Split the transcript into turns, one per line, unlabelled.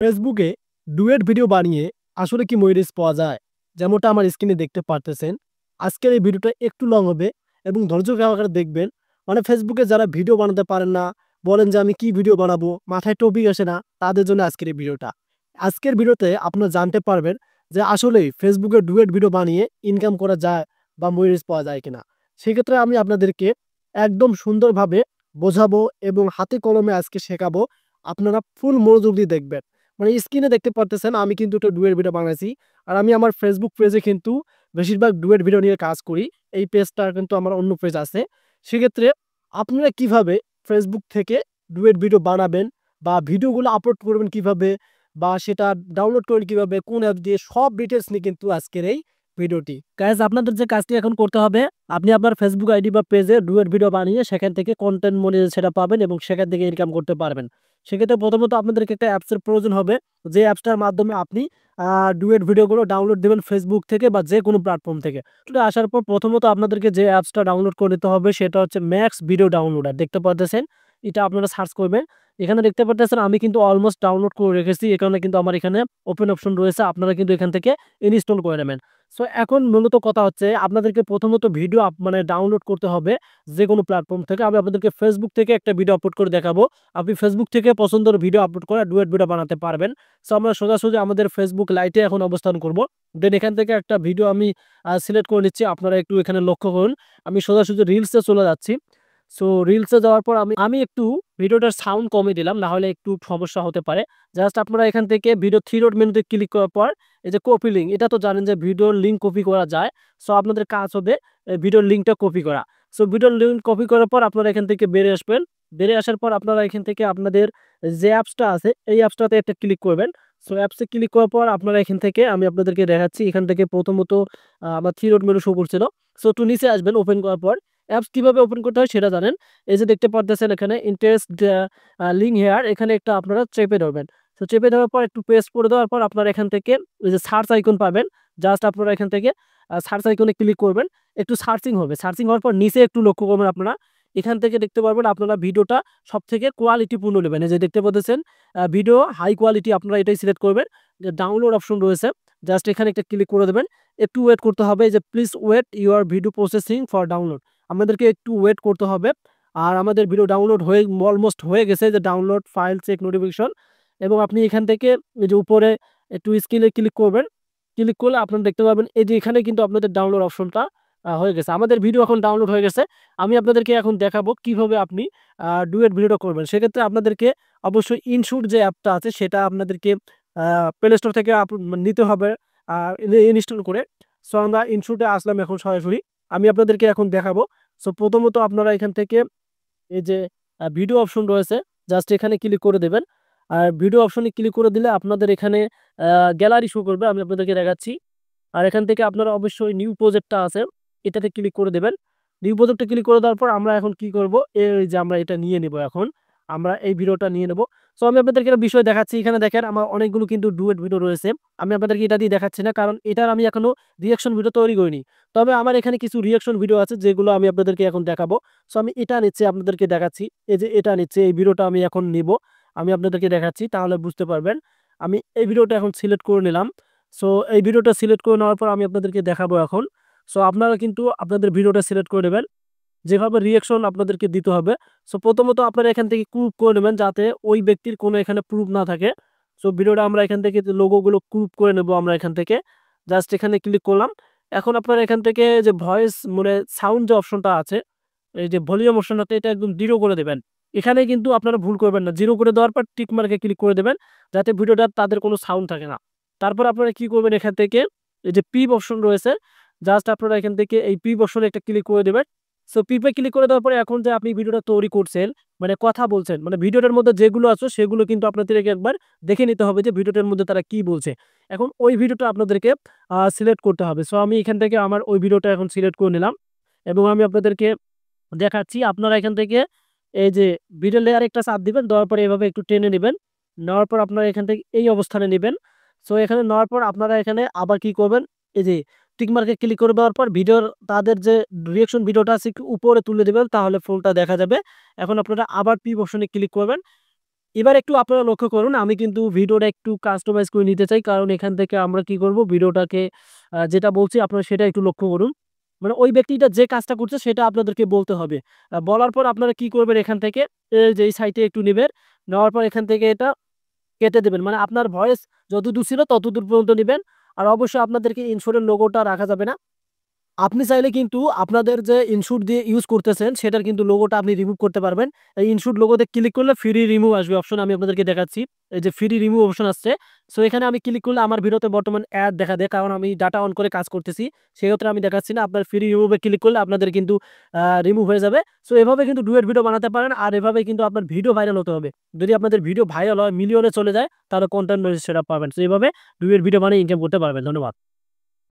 ফেসবুকে duet video বানিয়ে আসলে কি মনিটাইজ পাওয়া যায়? যেমনটা আমার স্ক্রিনে দেখতে পারতেছেন। আজকের এই ভিডিওটা একটু লং হবে এবং ধৈর্য সহকারে দেখবেন। মানে ফেসবুকে যারা ভিডিও বানাতে পারেন না, বলেন যে আমি কি ভিডিও বানাবো, মাথায় টপিক আসে না, তাদের জন্য আজকের এই ভিডিওটা। আজকের ভিডিওতে আপনারা জানতে পারবেন যে আসলেই ফেসবুকে ডুয়েট ভিডিও বানিয়ে ইনকাম করা যায় বা মনিটাইজ পাওয়া যায় কিনা? সেক্ষেত্রে আমি আপনাদেরকে একদম সুন্দরভাবে বোঝাবো এবং হাতে কলমে আজকে শেখাবো। আপনারা ফুল মনোযোগ দিয়ে দেখবেন। মানে স্ক্রিনে দেখতে পারতেছেন আমি কিন্তু একটা ডুয়েট ভিডিও বানাইছি। আর আমি আমার ফেসবুক পেজে কিন্তু বেশিরভাগ ডুয়েট ভিডিও নিয়ে কাজ করি। এই পেজটা কিন্তু আমার অন্য পেজ আছে। সেক্ষেত্রে আপনারা কিভাবে ফেসবুক থেকে ডুয়েট ভিডিও বানাবেন বা ভিডিওগুলো আপলোড করবেন কিভাবে বা সেটা ডাউনলোড করবেন কিভাবে, কোন অ্যাপ দিয়ে, সব ডিটেইলস নিয়ে কিন্তু আজকের এই ভিডিওটি। গাইস, আপনাদের যে কাজটি এখন করতে হবে, আপনি আপনার ফেসবুক আইডি বা পেজে ডুয়েট ভিডিও বানিয়ে সেখান থেকে কনটেন্ট মনিটাইজেশন সেটা পাবেন এবং সেখান থেকে ইনকাম করতে পারবেন। সেক্ষেত্রে প্রথমত আপনাদেরকে একটা অ্যাপসের প্রয়োজন হবে, যে অ্যাপসটার মাধ্যমে আপনি ডুয়েট ভিডিওগুলো ডাউনলোড দিবেন ফেসবুক থেকে বা যে কোনো প্ল্যাটফর্ম থেকে। চলে আসার পর প্রথমত আপনাদেরকে যে অ্যাপসটা ডাউনলোড করে নিতে হবে সেটা হচ্ছে ম্যাক্স ভিডিও ডাউনলোডার। দেখতে পারতেছেন, এটা আপনারা সার্চ করবেন। এখানে দেখতে পারতেছেন আমি কিন্তু অলমোস্ট ডাউনলোড করে রেখেছি। এ কারণে কিন্তু আমার এখানে ওপেন অপশন রয়েছে। আপনারা কিন্তু এখান থেকে ইনস্টল করে নেবেন। সো এখন মূলত কথা হচ্ছে আপনাদেরকে প্রথমত ভিডিও মানে ডাউনলোড করতে হবে যেকোনো প্ল্যাটফর্ম থেকে। আমি আপনাদেরকে ফেসবুক থেকে একটা ভিডিও আপলোড করে দেখাবো। আপনি ফেসবুক থেকে পছন্দের ভিডিও আপলোড করে ডুয়েট ভিডিও বানাতে পারবেন। সো আমরা সোজাসুজি আমাদের ফেসবুক লাইটে এখন অবস্থান করব। দেন এখান থেকে একটা ভিডিও আমি সিলেক্ট করে নিচ্ছি। আপনারা একটু এখানে লক্ষ্য করুন। আমি সোজাসুজি রিলসে চলে যাচ্ছি। সো রিলসে যাওয়ার পর আমি একটু ভিডিওটার সাউন্ড কমিয়ে দিলাম, না হলে একটু সমস্যা হতে পারে। জাস্ট আপনারা এখান থেকে ভিডিও থ্রি ডট মেনুতে ক্লিক করার পর এই যে কপি লিঙ্ক, এটা তো জানেন যে ভিডিওর লিঙ্ক কপি করা যায়। সো আপনাদের কাজ হবে ভিডিওর লিঙ্কটা কপি করা। সো ভিডিওর লিঙ্ক কপি করার পর আপনারা এখান থেকে বেরিয়ে আসবেন। বেরিয়ে আসার পর আপনারা এখান থেকে আপনাদের যে অ্যাপসটা আছে এই অ্যাপসটাতে একটা ক্লিক করবেন। সো অ্যাপসে ক্লিক করার পর আপনারা এখান থেকে আমি আপনাদেরকে দেখাচ্ছি। এখান থেকে প্রথমত আমার থ্রি ডট মেনু শো করছিল। সো একটু নিচে আসবেন। ওপেন করার পর অ্যাপস কিভাবে ওপেন করতে হয় সেটা জানেন। এই যে দেখতে পারতেছেন এখানে ইন্টারেস্ট লিঙ্ক হেয়ার, এখানে একটা আপনারা চেপে ধরবেন। তো চেপে দেওয়ার পর একটু পেস্ট করে দেওয়ার পর আপনারা এখান থেকে ওই যে সার্চ আইকন পাবেন। জাস্ট আপনারা এখান থেকে সার্চ আইকনে ক্লিক করবেন। একটু সার্চিং হবে। সার্চিং হওয়ার পর নিচে একটু লক্ষ্য করবেন আপনারা। এখান থেকে দেখতে পারবেন আপনারা ভিডিওটা সবথেকে কোয়ালিটিপূর্ণ নেবেন। এই যে দেখতে পাচ্ছেন ভিডিও হাই কোয়ালিটি, আপনারা এটাই সিলেক্ট করবেন। যে ডাউনলোড অপশন রয়েছে, জাস্ট এখানে একটা ক্লিক করে দেবেন। একটু ওয়েট করতে হবে। যে please wait your video processing for download, আমাদেরকে একটু ওয়েট করতে হবে। আর আমাদের ভিডিও ডাউনলোড হয়ে অলমোস্ট হয়ে গেছে। যে ডাউনলোড ফাইল চেক নোটিফিকেশন, এবং আপনি এখান থেকে এই যে উপরে একটু স্ক্রিনে ক্লিক করবেন। ক্লিক করলে আপনারা দেখতে পাবেন এই যে এখানে কিন্তু আপনাদের ডাউনলোড অপশনটা হয়ে গেছে। আমাদের ভিডিও এখন ডাউনলোড হয়ে গেছে। আমি আপনাদেরকে এখন দেখাবো কিভাবে আপনি ডুয়েট ভিডিওটা করবেন। সেক্ষেত্রে আপনাদেরকে অবশ্যই ইনশুট যে অ্যাপটা আছে সেটা আপনাদেরকে প্লে স্টোর থেকে নিতে হবে ইনস্টল করে। সো আমরা ইনশুটে আসলাম এখন সরাসরি। আমি আপনাদেরকে এখন দেখাবো। সো প্রথমত আপনারা এখান থেকে এই যে ভিডিও অপশন রয়েছে, জাস্ট এখানে ক্লিক করে দেবেন। আর ভিডিও অপশনে ক্লিক করে দিলে আপনাদের এখানে গ্যালারি শো করবে। আমি আপনাদেরকে দেখাচ্ছি। আর এখান থেকে আপনারা অবশ্যই নিউ প্রজেক্টটা আছে, এটাতে ক্লিক করে দেবেন। নিউ প্রজেক্টে ক্লিক করে দেওয়ার পর আমরা এখন কি করব, এই যে আমরা এটা নিয়ে নেব। এখন আমরা এই ভিডিওটা নিয়ে নেব। সো আমি আপনাদেরকে একটা বিষয় দেখাচ্ছি। এখানে দেখেন আমার অনেকগুলো কিন্তু ডুয়েট ভিডিও রয়েছে। আমি আপনাদেরকে এটা দিয়ে দেখাচ্ছি না, কারণ এটার আমি এখনো রিঅ্যাকশন ভিডিও তৈরি করিনি। তবে আমার এখানে কিছু রিঅ্যাকশন ভিডিও আছে যেগুলো আমি আপনাদেরকে এখন দেখাবো। সো আমি এটা নিচ্ছি, আপনাদেরকে দেখাচ্ছি। এই যে এটা নিচ্ছে, এই ভিডিওটা আমি এখন নিব। আমি আপনাদেরকে দেখাচ্ছি, তাহলে বুঝতে পারবেন। আমি এই ভিডিওটা এখন সিলেক্ট করে নিলাম। সো এই ভিডিওটা সিলেক্ট করে নেওয়ার পর আমি আপনাদেরকে দেখাবো এখন। সো আপনারা কিন্তু আপনাদের ভিডিওটা সিলেক্ট করে নেবেন, যেভাবে রিঅ্যাকশন আপনাদেরকে দিতে হবে। সো প্রথমত আপনারা এখান থেকে গ্রুপ করে নেবেন যাতে ওই ব্যক্তির কোনো এখানে প্রুফ না থাকে। সো ভিডিওটা আমরা এখান থেকে লোগোগুলো গ্রুপ করে নেব। আমরা এখান থেকে জাস্ট এখানে ক্লিক করলাম। এখন আপনারা এখান থেকে যে ভয়েস মানে সাউন্ড যে অপশনটা আছে, এই যে ভলিউম অপশনটাতে এটা একদম 0 করে দেবেন। এখানে কিন্তু আপনারা ভুল করবেন না। 0 করে দেওয়ার পর টিক মার্কে ক্লিক করে দেবেন, যাতে ভিডিওটা তাদের কোনো সাউন্ড থাকে না। তারপর আপনারা কি করবেন, এখান থেকে এই যে পিপ অপশন রয়েছে, জাস্ট আপনারা এখান থেকে এই পিপ অপশনে একটা ক্লিক করে দেবেন। সো পিপে ক্লিক করে দেওয়ার পরে এখন যে আপনি ভিডিওটা তৈরি করছেন, মানে কথা বলছেন, মানে ভিডিওটার মধ্যে যেগুলো আছে সেগুলো কিন্তু আপনাদেরকে একবার দেখে নিতে হবে যে ভিডিওটার মধ্যে তারা কি বলছে। এখন ওই ভিডিওটা আপনাদেরকে সিলেক্ট করতে হবে। সো আমি এখান থেকে আমার ওই ভিডিওটা এখন সিলেক্ট করে নিলাম এবং আমি আপনাদেরকে দেখাচ্ছি। আপনারা এখান থেকে এই যে ভিডিও লেয়ার একটা চাপ দিবেন, দেওয়ার পরে এভাবে একটু টেনে নেবেন। নেওয়ার পর আপনারা এখান থেকে এই অবস্থানে নেবেন। সো এখানে নেওয়ার পর আপনারা এখানে আবার কি করবেন, এই যে টিক মার্কে ক্লিক করে দেওয়ার পর ভিডিওর তাদের যে রিঅ্যাকশন ভিডিওটা আছে একটু উপরে তুলে দেবেন, তাহলে ফুলটা দেখা যাবে। এখন আপনারা আবার পি অপশনে ক্লিক করবেন। এবার একটু আপনারা লক্ষ্য করুন, আমি কিন্তু ভিডিওটা একটু কাস্টমাইজ করে নিতে চাই। কারণ এখান থেকে আমরা কি করব, ভিডিওটাকে যেটা বলছি আপনারা সেটা একটু লক্ষ্য করুন। মানে ওই ব্যক্তিটা যে কাজটা করছে সেটা আপনাদেরকে বলতে হবে। বলার পর আপনারা কি করবেন, এখান থেকে এই যে এই সাইটে একটু নিবেন। নেওয়ার পর এখান থেকে এটা কেটে দেবেন। মানে আপনার ভয়েস যতদূর ছিল ততদূর পর্যন্ত নিবেন। আর অবশ্যই আপনাদেরকে ইনশোরের লোগোটা রাখা যাবে না। আপনি চাইলে কিন্তু আপনাদের যে ইনশুট দিয়ে ইউজ করতেছেন সেটার কিন্তু লোগোটা আপনি রিমুভ করতে পারবেন। এই ইনশুট লোগোতে ক্লিক করলে ফ্রি রিমুভ আসবে অপশন, আমি আপনাদেরকে দেখাচ্ছি। এই যে ফ্রি রিমুভ অপশন আসছে। সো এখানে আমি ক্লিক করলে আমার ভিডিওতে বর্তমান অ্যাড দেখা দেয়, কারণ আমি ডাটা অন করে কাজ করতেছি। সেক্ষেত্রে আমি দেখাচ্ছি না। আপনার ফ্রি রিমুভে ক্লিক করলে আপনাদের কিন্তু রিমুভ হয়ে যাবে। সো এভাবে কিন্তু ডুয়েট ভিডিও বানাতে পারেন, আর এভাবে কিন্তু আপনার ভিডিও ভাইরাল হতে হবে। যদি আপনাদের ভিডিও ভাইরাল হয়, মিলিয়নে চলে যায়, তাহলে কন্টেন্ট সেটআপ পাবেন। সো এভাবে ডুয়েট ভিডিও বানিয়ে ইনকাম করতে পারবেন। ধন্যবাদ।